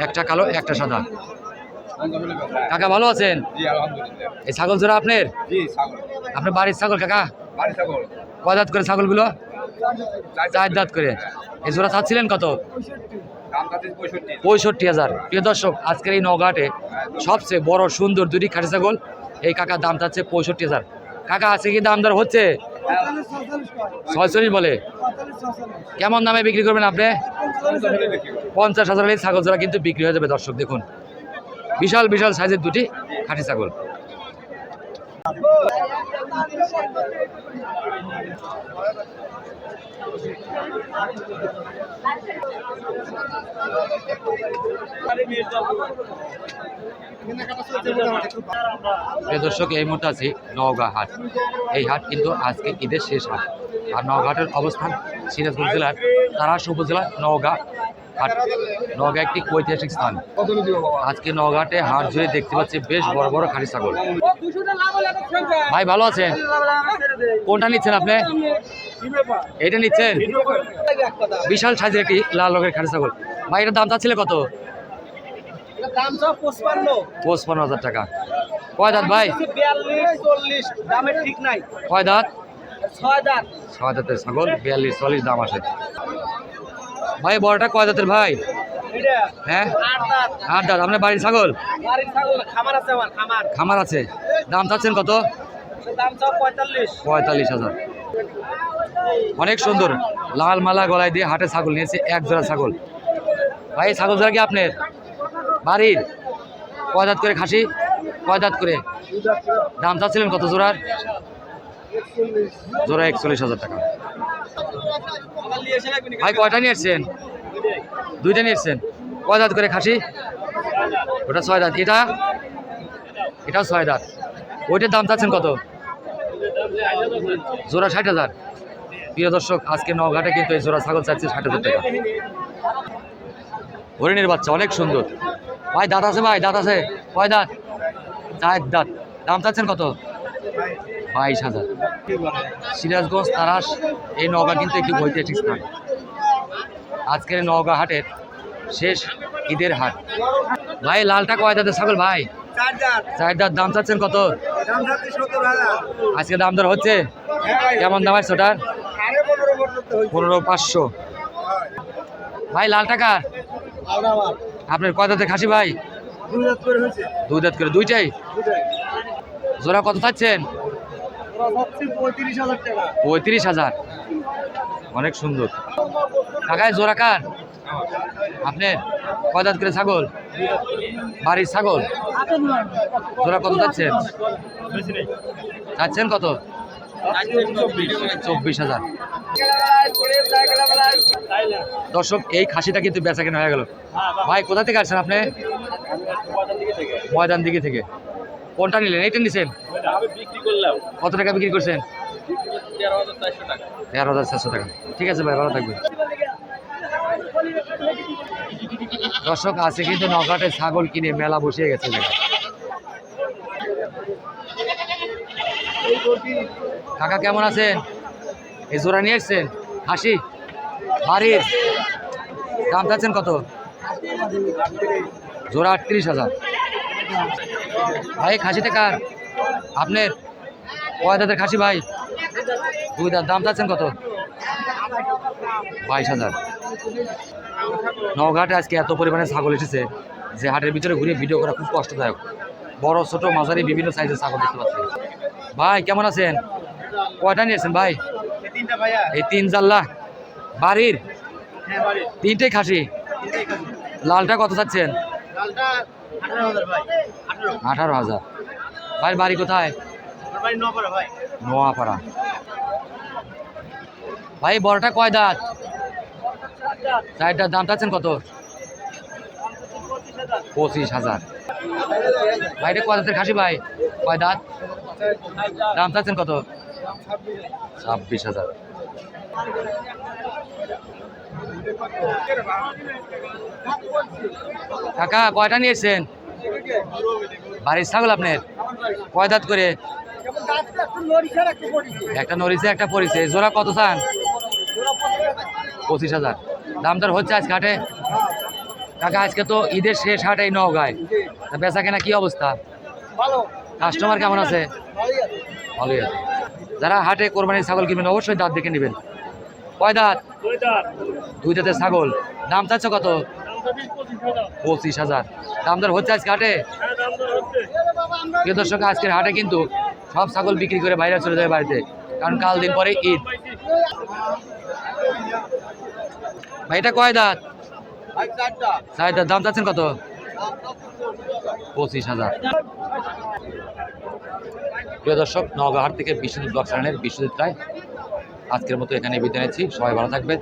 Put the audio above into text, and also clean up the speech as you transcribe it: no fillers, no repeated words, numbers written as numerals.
একটা কালো একটা সাদা। কাকা ভালো আছেন? এই ছাগল জোড়া আপনার? আপনার বাড়ির ছাগল কাকা? কয় দাঁত করে ছাগলগুলো? 4 দাঁত করে। এই জোড়া চাচ্ছিলেন কত? 65,000। প্রিয় দর্শক, আজকের এই নওগাঁটে সবচেয়ে বড় সুন্দর দুটি খাঁটি ছাগল, এই কাকা দাম চাচ্ছে 65,000। কাকা আছে কি দাম দর হচ্ছে? 46 বলে। কেমন দামে বিক্রি করবেন আপনি? 50,000 এই ছাগল জোড়া কিন্তু বিক্রি হয়ে যাবে। দর্শক দেখুন, বিশাল বিশাল সাইজের দুটি খাঁটি ছাগল। দর্শক, এই মুহূর্তে আছি নওগাঁ হাট। এই হাট কিন্তু আজকে ঈদের শেষ হাট। আর নওগাঁটের অবস্থান সিরাজগঞ্জ জেলার তারাস উপজেলার নওগাঁ হাট। নওগাঁ একটি ঐতিহাসিক স্থান। আজকে নওগাঁটে হাট জুড়ে দেখতে পাচ্ছি বেশ বড় বড় খাঁটি ছাগল। ভাই ভালো আছেন? কোনটা নিচ্ছেন আপনি? এটা নিচ্ছেন? বিশাল সাইজের একটি লাল রঙের খাঁটি ছাগল। ভাই এটার দাম চাচ্ছিলে কত? 55,000 টাকা। কয় দাঁত ভাই? 42-40 দামের ঠিক নাই। কয় দাঁত? 6 দাঁত। 6 দাঁতের ছাগল, 42-40 দাম আসে। ভাই বড়টা কয় দাঁতের ভাই? হ্যাঁ 8 দাঁত। আপনার বাড়ির ছাগল? বাড়ির ছাগল না, খামার আছে আমার, খামার আছে। দাম চাচ্ছেন কত? দাম 45,000। অনেক সুন্দর লাল মালা গলায় দিয়ে হাটে ছাগল নিয়েছে, এক জোড়া ছাগল। ভাই ছাগল জোড়া কি আপনার বাড়ির? কয় দাঁত করে খাসি? কয় দাঁত করে? দাম চাচ্ছিলেন কত জোড়ার? জোড়া 41,000 টাকা। ভাই কয়টা নিয়ে এসছেন? 2টা নিয়ে এসছেন। কয় দাঁত করে খাসি? ওটা 6 দাঁত। এটাও 6 দাঁত। ওইটার দাম চাচ্ছেন কত? জোড়া 60,000। প্রিয় দর্শক, আজকে নওগাঁটে কিন্তু এই জোড়া ছাগল চাচ্ছে 60,000 টাকা। হরিণের বাচ্চা অনেক সুন্দর। ভাই দাঁত আছে? ভাই দাঁত আছে? কয় দাঁত? 4 দাঁত। দাম চাচ্ছেন কত? 22,000। সিরাজগঞ্জ তারাস এই নওগাঁ কিন্তু একটি ঐতিহাসিক স্থান। আজকের নওগাঁ হাটের শেষ ঈদের হাট। ভাই লালটা কয় দাঁতের ছাগল ভাই? 4 দাঁত। দাম চাচ্ছেন কত? আজকে দাম দর হচ্ছে? কেমন দাম আছে ওটার? 15,500। ভাই লাল টাকা আপনার কয় দাঁতের খাসি ভাই? 2 দাঁত করে। দুইটাই? জোড়া কত চাচ্ছেন? 35,000। অনেক সুন্দর। কাকায় জোড়া কার? আপনার কয় দাঁত করে ছাগল? বাড়ির ছাগল। জোড়া কত চাচ্ছেন? চাচ্ছেন কত? 24,000। দর্শক, এই খাসিটা কিন্তু বেচা কেনা হয়ে গেল। ভাই কোথা থেকে আসছেন আপনি? ময়দান দিকে থেকে। কোনটা নিলেন? এইটা নিছেন? কত টাকা বিক্রি করছেন? 13,400 টাকা। ঠিক আছে ভাই, ভালো থাকবেন। দর্শক, আছে কিন্তু নওগাঁটে ছাগল কিনে মেলা বসিয়ে গেছে। কাকা কেমন আছেন? এই জোড়া নিয়ে এসছেন হাসি বাড়ির? দাম চাচ্ছেন কত? জোড়া 38,000। ভাই খাসিটা কার? আপনার কয় দাঁতের খাসি ভাই? 2 দাঁত। দাম চাচ্ছেন কত? 22,000। নওগাঁটে আজকে এত পরিমাণে ছাগল এসেছে যে হাটের ভিতরে ঘুরে ভিডিও করা খুব কষ্টদায়ক। বড় ছোট মাঝারি বিভিন্ন সাইজের ছাগল দেখতে পাচ্ছি। ভাই কেমন আছেন? কয়টা নিয়েছেন ভাই? এই 3 জাল্লা বাড়ির? 3টেই খাসি। লালটা কত চাচ্ছেন? 18,000। ভাই বাড়ি কোথায়? নোয়াপাড়া। ভাই বড়টা কয় দাঁত? 4 দাঁত। দাম চাচ্ছেন কত? 25,000। ভাইটা কয় দাঁতের খাসি ভাই? কয় দাঁত? দাম চাচ্ছেন কত? 26,000। কাকা কয়টা নিয়েছেন? বাড়ির ছাগল আপনার? কয় দাঁত করে? একটা নড়িছে একটা পরিছে। জোড়া কত চান? 25,000 দাম দর হচ্ছে আজকে হাটে কাকা? আজকে তো ঈদের শেষ হাট এই নওগাঁয়, তা বেচা কেনা কি অবস্থা? ভালো, কাস্টমার কেমন আছে? ভালোই আছে। ভালোই আছে। যারা হাটে কোরবানির ছাগল কিনবেন অবশ্যই দাঁত দেখে নেবেন। কয় দাঁত? দুই দাঁতের ছাগল। দাম চাচ্ছ কত? 25,000 দাম দর হচ্ছে আজকে হাটে। প্রিয় দর্শক, আজকের হাটে কিন্তু সব ছাগল বিক্রি করে বাইরে চলে যাবে বাড়িতে, কারণ কাল দিন পরে ঈদ। ভাই এটা কয় দাঁত? ভাই চারটা। চার দাঁত। দাম চাচ্ছেন কত? 25,000। প্রিয় দর্শক, নওগাঁ হাট থেকে বিশ্বজিৎ ব্লগ চ্যানেলের বিশ্বজিৎ রায় আজকের মতো এখানে বিদায় নিচ্ছি। সবাই ভালো থাকবেন।